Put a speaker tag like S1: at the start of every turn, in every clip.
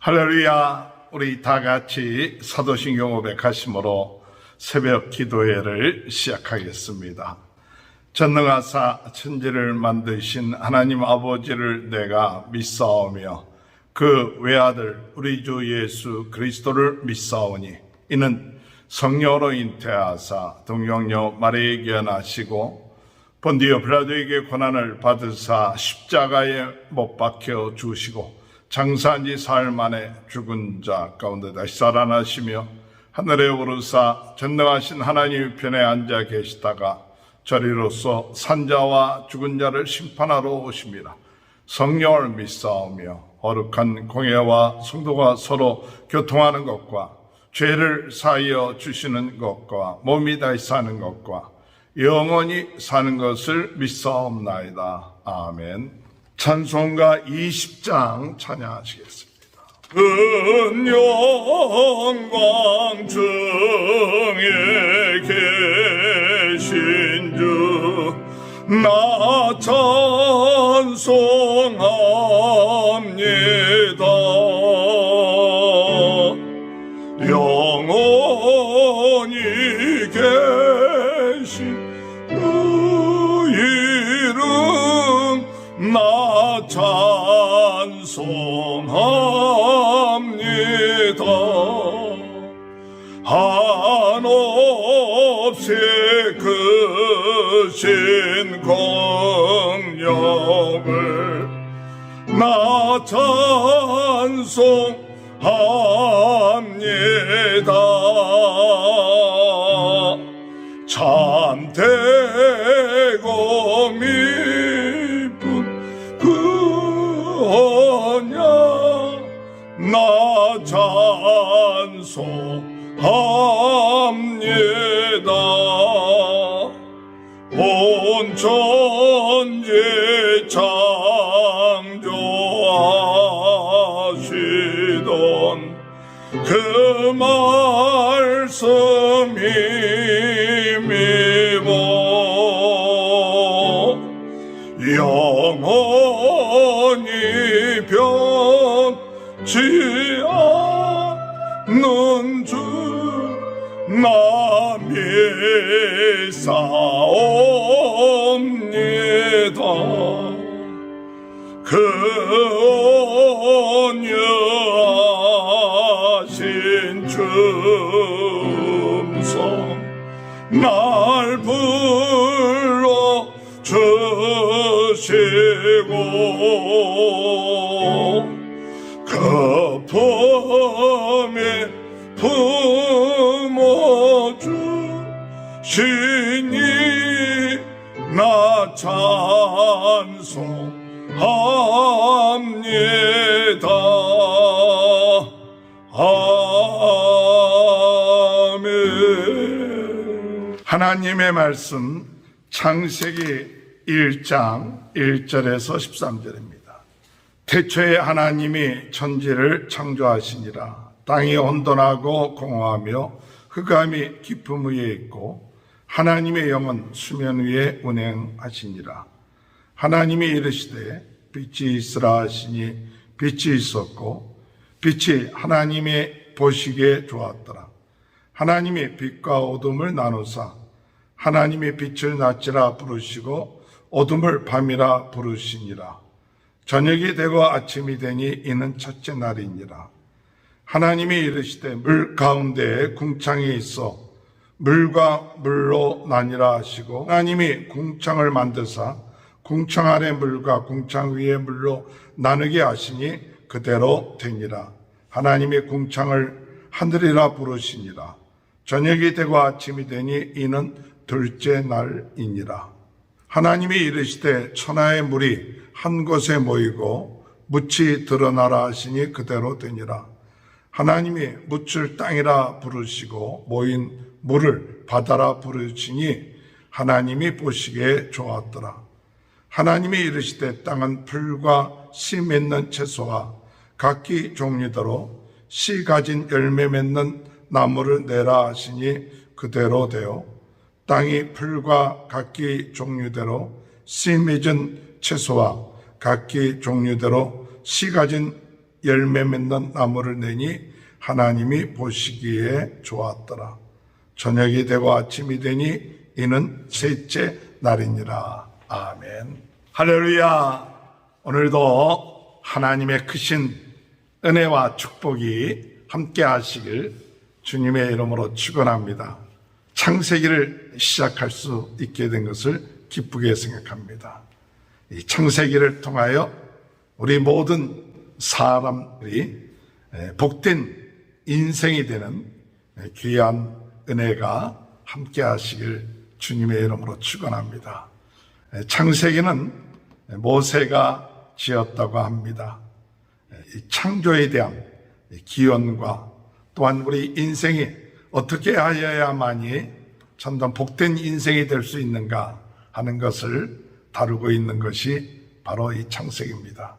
S1: 할렐루야. 우리 다 같이 사도신경 500가심으로 새벽 기도회를 시작하겠습니다. 전능하사 천지를 만드신 하나님 아버지를 내가 믿사오며 그 외아들 우리 주 예수 그리스도를 믿사오니 이는 성령으로 잉태하사 동정녀 마리아에게 태어나시고 본디오 빌라도에게 고난을 받으사 십자가에 못 박혀 죽으시고 장사한 지 사흘 만에 죽은 자 가운데 다시 살아나시며 하늘에 오르사 전능하신 하나님 편에 앉아 계시다가 저리로서 산자와 죽은 자를 심판하러 오십니다. 성령을 믿사오며 거룩한 공예와 성도가 서로 교통하는 것과 죄를 사하여 주시는 것과 몸이 다시 사는 것과 영원히 사는 것을 믿사옵나이다. 아멘. 찬송가 20장 찬양하시겠습니다. 은 영광 중에 계신 주 나 찬송합니다. 영원히 계신 그 이름 나 찬송합니다. 한없이 크신 공력을 나 찬송합니다. 참되고 미쁜 그 언약 나 찬송합니다. 온 천지 창조하시던 그 말씀 힘입어 영원히 변치 않는 주 나 믿사옵니다. 그 온유하신 춤성 날 불러 주시고 그 품에 품어주시니 나 찬송합니다. 아멘. 하나님의 말씀 창세기 1장 1절에서 13절입니다. 태초에 하나님이 천지를 창조하시니라. 땅이 혼돈하고 공허하며 흑암이 깊음 위에 있고 하나님의 영은 수면 위에 운행하시니라. 하나님이 이르시되 빛이 있으라 하시니 빛이 있었고 빛이 하나님의 보시기에 좋았더라. 하나님이 빛과 어둠을 나누사 하나님이 빛을 낮이라 부르시고 어둠을 밤이라 부르시니라. 저녁이 되고 아침이 되니 이는 첫째 날이니라. 하나님이 이르시되 물 가운데에 궁창이 있어 물과 물로 나뉘라 하시고 하나님이 궁창을 만드사 궁창 아래 물과 궁창 위에 물로 나누게 하시니 그대로 되니라. 하나님이 궁창을 하늘이라 부르시니라. 저녁이 되고 아침이 되니 이는 둘째 날이니라. 하나님이 이르시되 천하의 물이 한 곳에 모이고 묻이 드러나라 하시니 그대로 되니라. 하나님이 묻을 땅이라 부르시고 모인 물을 바다라 부르시니 하나님이 보시기에 좋았더라. 하나님이 이르시되 땅은 풀과 씨 맺는 채소와 각기 종류대로 씨 가진 열매 맺는 나무를 내라 하시니 그대로 되어 땅이 풀과 각기 종류대로 씨 맺은 채소와 각기 종류대로 씨 가진 열매 맺는 나무를 내니 하나님이 보시기에 좋았더라. 저녁이 되고 아침이 되니 이는 셋째 날이니라. 아멘. 할렐루야. 오늘도 하나님의 크신 은혜와 축복이 함께 하시길 주님의 이름으로 축원합니다. 창세기를 시작할 수 있게 된 것을 기쁘게 생각합니다. 이 창세기를 통하여 우리 모든 사람들이 복된 인생이 되는 귀한 은혜가 함께 하시길 주님의 이름으로 축원합니다. 창세기는 모세가 지었다고 합니다. 창조에 대한 기원과 또한 우리 인생이 어떻게 하여야만이 참된 복된 인생이 될 수 있는가 하는 것을 다루고 있는 것이 바로 이 창세기입니다.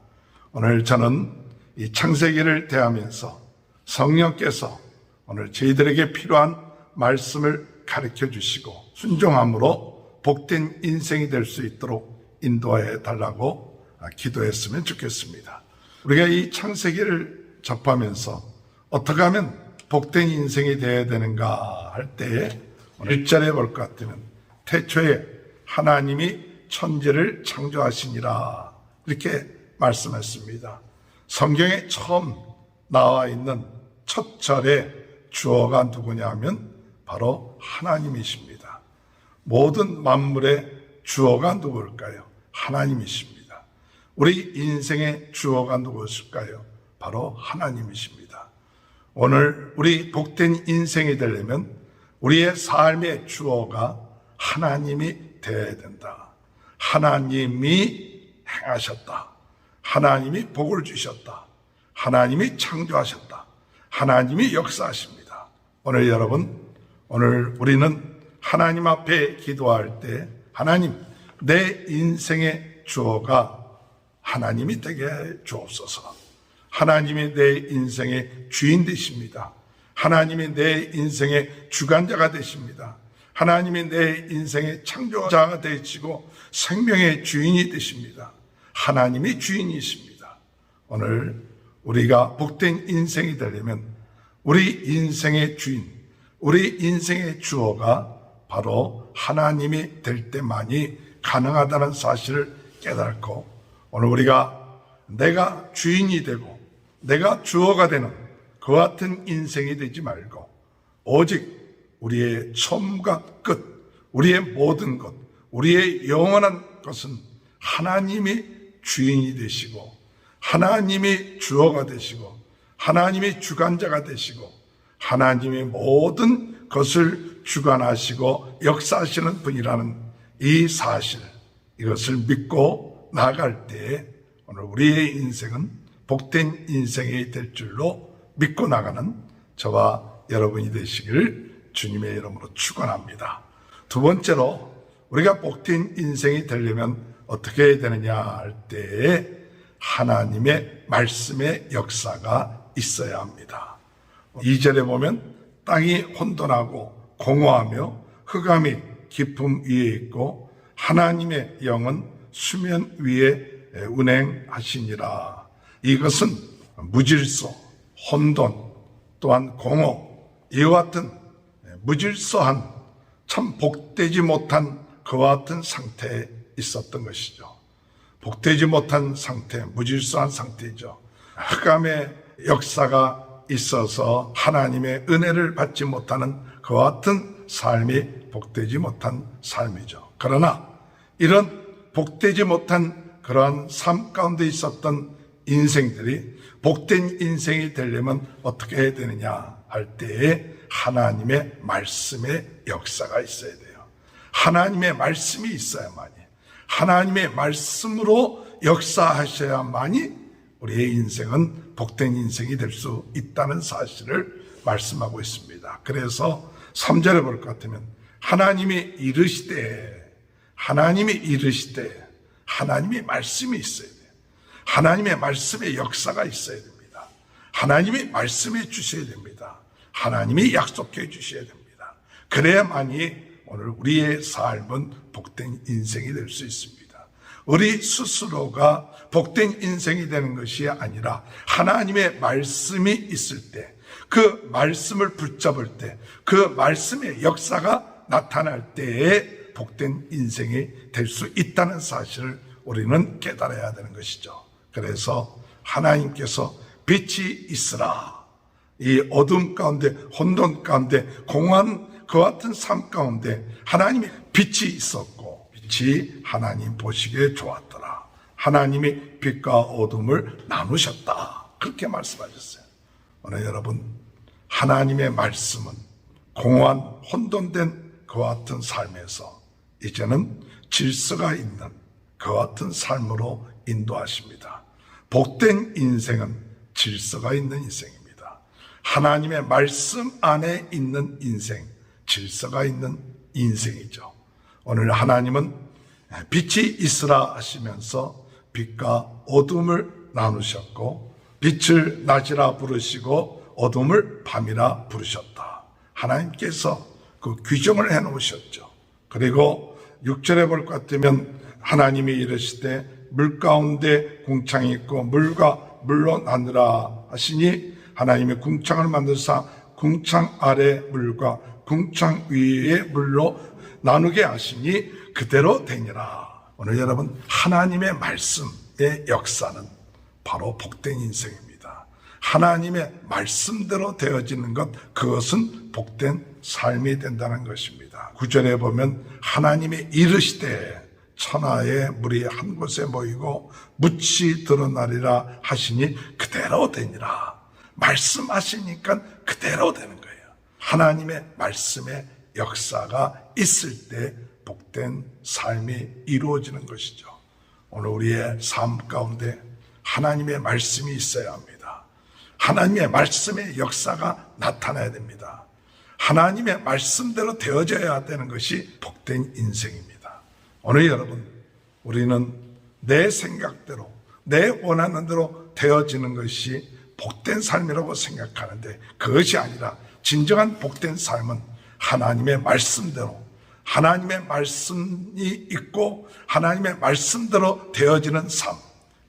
S1: 오늘 저는 이 창세기를 대하면서 성령께서 오늘 저희들에게 필요한 말씀을 가르쳐 주시고 순종함으로 복된 인생이 될 수 있도록 인도해 달라고 기도했으면 좋겠습니다. 우리가 이 창세기를 접하면서 어떻게 하면 복된 인생이 되어야 되는가 할 때에 1절에 볼 것 같으면 태초에 하나님이 천지를 창조하시니라 이렇게 말씀했습니다. 성경에 처음 나와 있는 첫 절의 주어가 누구냐 하면 바로 하나님이십니다. 모든 만물의 주어가 누구일까요? 하나님이십니다. 우리 인생의 주어가 누구일까요? 바로 하나님이십니다. 오늘 우리 복된 인생이 되려면 우리의 삶의 주어가 하나님이 되어야 된다. 하나님이 행하셨다. 하나님이 복을 주셨다. 하나님이 창조하셨다. 하나님이 역사하십니다. 오늘 여러분, 오늘 우리는 하나님 앞에 기도할 때 하나님, 내 인생의 주어가 하나님이 되게 주옵소서. 하나님이 내 인생의 주인 되십니다. 하나님이 내 인생의 주관자가 되십니다. 하나님이 내 인생의 창조자가 되시고 생명의 주인이 되십니다. 하나님이 주인이십니다. 오늘 우리가 복된 인생이 되려면 우리 인생의 주인, 우리 인생의 주어가 바로 하나님이 될 때만이 가능하다는 사실을 깨닫고 오늘 우리가 내가 주인이 되고 내가 주어가 되는 그 같은 인생이 되지 말고 오직 우리의 처음과 끝, 우리의 모든 것, 우리의 영원한 것은 하나님이 주인이 되시고 하나님이 주어가 되시고 하나님이 주관자가 되시고 하나님이 모든 것을 주관하시고 역사하시는 분이라는 이 사실, 이것을 믿고 나아갈 때에 오늘 우리의 인생은 복된 인생이 될 줄로 믿고 나가는 저와 여러분이 되시기를 주님의 이름으로 축원합니다. 두 번째로 우리가 복된 인생이 되려면 어떻게 해야 되느냐 할 때에 하나님의 말씀의 역사가 있어야 합니다. 2절에 보면 땅이 혼돈하고 공허하며 흑암이 깊음 위에 있고 하나님의 영은 수면 위에 운행하시니라. 이것은 무질서, 혼돈, 또한 공허, 이와 같은 무질서한 참 복되지 못한 그와 같은 상태에 있었던 것이죠. 복되지 못한 상태, 무질서한 상태죠. 흑암의 역사가 있어서 하나님의 은혜를 받지 못하는 그와 같은 삶이 복되지 못한 삶이죠. 그러나 이런 복되지 못한 그러한 삶 가운데 있었던 인생들이 복된 인생이 되려면 어떻게 해야 되느냐 할 때에 하나님의 말씀의 역사가 있어야 돼요. 하나님의 말씀이 있어야만이, 하나님의 말씀으로 역사하셔야만이 우리의 인생은 복된 인생이 될 수 있다는 사실을 말씀하고 있습니다. 그래서 3절에 볼 것 같으면 하나님이 이르시되 하나님의 말씀이 있어야 돼요. 하나님의 말씀의 역사가 있어야 됩니다. 하나님이 말씀해 주셔야 됩니다. 하나님이 약속해 주셔야 됩니다. 그래야만이 오늘 우리의 삶은 복된 인생이 될 수 있습니다. 우리 스스로가 복된 인생이 되는 것이 아니라 하나님의 말씀이 있을 때, 그 말씀을 붙잡을 때, 그 말씀의 역사가 나타날 때에 복된 인생이 될 수 있다는 사실을 우리는 깨달아야 되는 것이죠. 그래서 하나님께서 빛이 있으라, 이 어둠 가운데, 혼돈 가운데, 공허한 그 같은 삶 가운데 하나님의 빛이 있었고, 빛이 하나님 보시기에 좋았더라. 하나님이 빛과 어둠을 나누셨다, 그렇게 말씀하셨어요. 오늘 여러분, 하나님의 말씀은 공허한 혼돈된 그와 같은 삶에서 이제는 질서가 있는 그와 같은 삶으로 인도하십니다. 복된 인생은 질서가 있는 인생입니다. 하나님의 말씀 안에 있는 인생, 질서가 있는 인생이죠. 오늘 하나님은 빛이 있으라 하시면서 빛과 어둠을 나누셨고, 빛을 낮이라 부르시고 어둠을 밤이라 부르셨다. 하나님께서 그 규정을 해놓으셨죠. 그리고 6절에 볼 것 같으면 하나님이 이르시되 물 가운데 궁창이 있고 물과 물로 나누라 하시니, 하나님이 궁창을 만드사 궁창 아래 물과 궁창 위에 물로 나누게 하시니 그대로 되니라. 오늘 여러분, 하나님의 말씀의 역사는 바로 복된 인생입니다. 하나님의 말씀대로 되어지는 것, 그것은 복된 삶이 된다는 것입니다. 9절에 보면 하나님이 이르시되 천하의 물이 한 곳에 모이고 묻이 드러나리라 하시니 그대로 되니라. 말씀하시니까 그대로 되는 거예요. 하나님의 말씀의 역사가 있을 때 복된 삶이 이루어지는 것이죠. 오늘 우리의 삶 가운데 하나님의 말씀이 있어야 합니다. 하나님의 말씀의 역사가 나타나야 됩니다. 하나님의 말씀대로 되어져야 되는 것이 복된 인생입니다. 오늘 여러분, 우리는 내 생각대로, 내 원하는 대로 되어지는 것이 복된 삶이라고 생각하는데, 그것이 아니라 진정한 복된 삶은 하나님의 말씀대로, 하나님의 말씀이 있고 하나님의 말씀대로 되어지는 삶,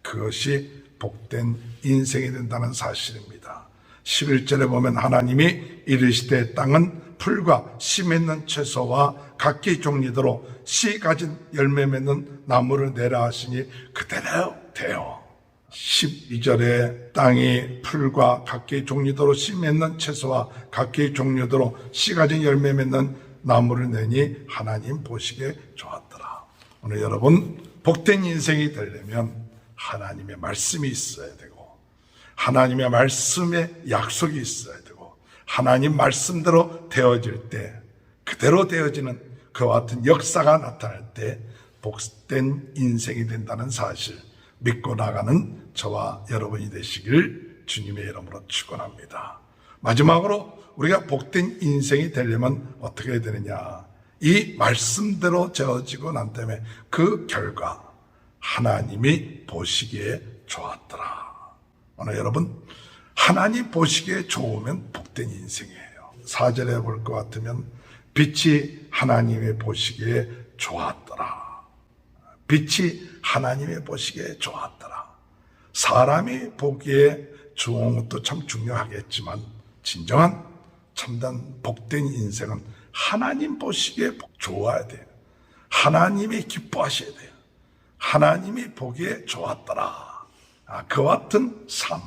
S1: 그것이 복된 인생이 된다는 사실입니다. 11절에 보면 하나님이 이르시되 땅은 풀과 씨 맺는 채소와 각기 종류대로 씨 가진 열매 맺는 나무를 내라 하시니 그대로 되어. 12절에 땅이 풀과 각기 종류대로 씨 맺는 채소와 각기 종류대로 씨 가진 열매 맺는 나무를 내니 하나님 보시기에 좋았더라. 오늘 여러분, 복된 인생이 되려면 하나님의 말씀이 있어야 되고, 하나님의 말씀에 약속이 있어야 되고, 하나님 말씀대로 되어질 때, 그대로 되어지는 그와 같은 역사가 나타날 때 복된 인생이 된다는 사실 믿고 나가는 저와 여러분이 되시길 주님의 이름으로 축원합니다. 마지막으로 우리가 복된 인생이 되려면 어떻게 해야 되느냐? 이 말씀대로 되어지고 난 다음에 그 결과 하나님이 보시기에 좋았더라. 오늘 여러분, 하나님 보시기에 좋으면 복된 인생이에요. 4절에 볼 것 같으면 빛이 하나님의 보시기에 좋았더라. 빛이 하나님의 보시기에 좋았더라. 사람이 보기에 좋은 것도 참 중요하겠지만 진정한 참된 복된 인생은 하나님 보시기에 좋아야 돼요. 하나님이 기뻐하셔야 돼요. 하나님이 보기에 좋았더라. 그와 같은 삶,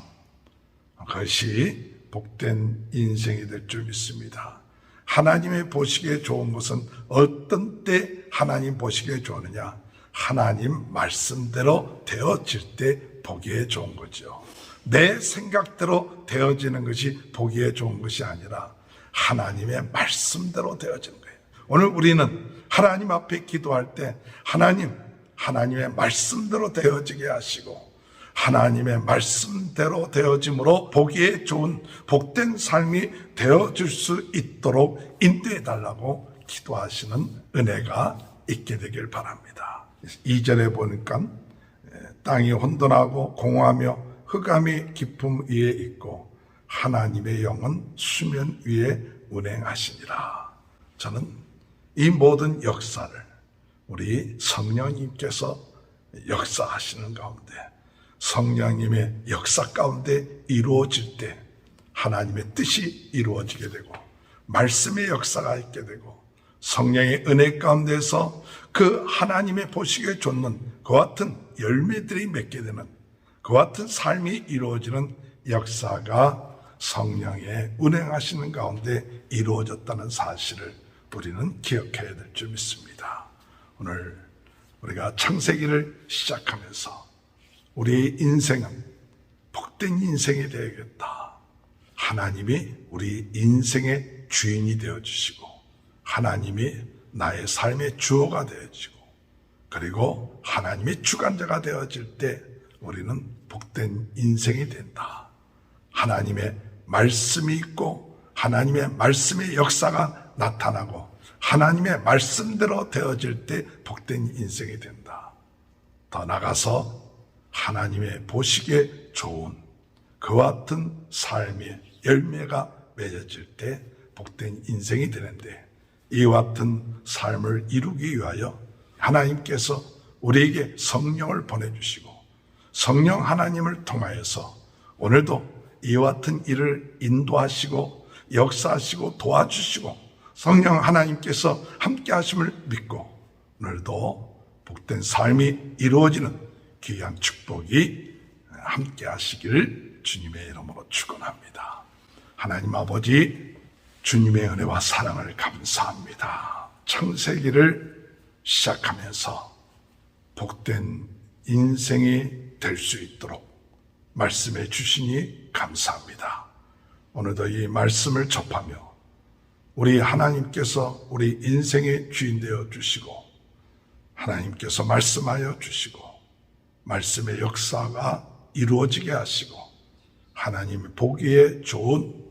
S1: 그것이 복된 인생이 될 줄 믿습니다. 하나님이 보시기에 좋은 것은 어떤 때 하나님 보시기에 좋으느냐? 하나님 말씀대로 되어질 때 보기에 좋은 거죠. 내 생각대로 되어지는 것이 보기에 좋은 것이 아니라 하나님의 말씀대로 되어지는 거예요. 오늘 우리는 하나님 앞에 기도할 때 하나님의 말씀대로 되어지게 하시고, 하나님의 말씀대로 되어짐으로 보기에 좋은 복된 삶이 되어질 수 있도록 인도해 달라고 기도하시는 은혜가 있게 되길 바랍니다. 2절에 보니까 땅이 혼돈하고 공허하며 흑암이 깊음 위에 있고 하나님의 영은 수면 위에 운행하시니라. 저는 이 모든 역사를 우리 성령님께서 역사하시는 가운데, 성령님의 역사 가운데 이루어질 때 하나님의 뜻이 이루어지게 되고, 말씀의 역사가 있게 되고, 성령의 은혜 가운데서 그 하나님의 보시기에 좋는 그와 같은 열매들이 맺게 되는, 그와 같은 삶이 이루어지는 역사가 성령의 운행하시는 가운데 이루어졌다는 사실을 우리는 기억해야 될 줄 믿습니다. 오늘 우리가 창세기를 시작하면서 우리의 인생은 복된 인생이 되어야겠다. 하나님이 우리 인생의 주인이 되어주시고, 하나님이 나의 삶의 주어가 되어지고, 그리고 하나님의 주관자가 되어질 때 우리는 복된 인생이 된다. 하나님의 말씀이 있고 하나님의 말씀의 역사가 나타나고 하나님의 말씀대로 되어질 때 복된 인생이 된다. 더 나아가서 하나님의 보시기에 좋은 그와 같은 삶의 열매가 맺어질 때 복된 인생이 되는데, 이와 같은 삶을 이루기 위하여 하나님께서 우리에게 성령을 보내주시고, 성령 하나님을 통하여서 오늘도 이와 같은 일을 인도하시고 역사하시고 도와주시고, 성령 하나님께서 함께 하심을 믿고 오늘도 복된 삶이 이루어지는 귀한 축복이 함께 하시기를 주님의 이름으로 축원합니다. 하나님 아버지, 주님의 은혜와 사랑을 감사합니다. 창세기를 시작하면서 복된 인생이 될 수 있도록 말씀해 주시니 감사합니다. 오늘도 이 말씀을 접하며 우리 하나님께서 우리 인생의 주인 되어 주시고, 하나님께서 말씀하여 주시고, 말씀의 역사가 이루어지게 하시고, 하나님의 보기에 좋은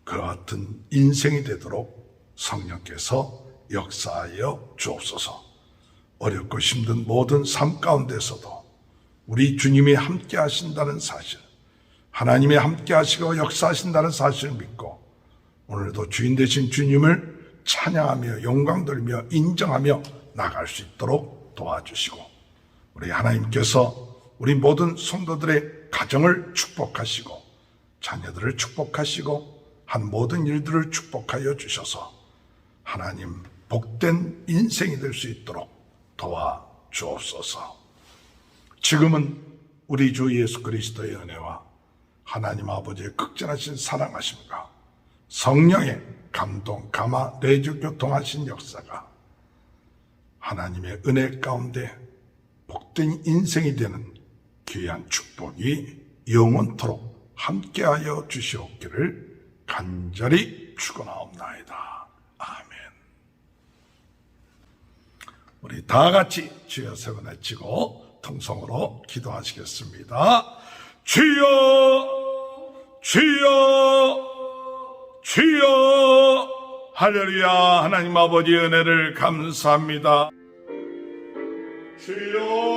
S1: 그와 같은 인생이 되도록 성령께서 역사하여 주옵소서. 어렵고 힘든 모든 삶 가운데서도 우리 주님이 함께 하신다는 사실, 하나님이 함께 하시고 역사하신다는 사실을 믿고 오늘도 주인 되신 주님을 찬양하며 영광 돌리며 인정하며 나갈 수 있도록 도와주시고, 우리 하나님께서 우리 모든 성도들의 가정을 축복하시고 자녀들을 축복하시고 한 모든 일들을 축복하여 주셔서 하나님 복된 인생이 될 수 있도록 도와주옵소서. 지금은 우리 주 예수 그리스도의 은혜와 하나님 아버지의 극진하신 사랑하심과 성령의 감동, 감화, 내주 교통하신 역사가 하나님의 은혜 가운데 복된 인생이 되는 귀한 축복이 영원토록 함께하여 주시옵기를 간절히 축원하옵나이다. 아멘. 우리 다 같이 주여 세 번 외치고 통성으로 기도하시겠습니다. 주여, 주여, 주여. 할렐루야. 하나님 아버지의 은혜를 감사합니다. 주여.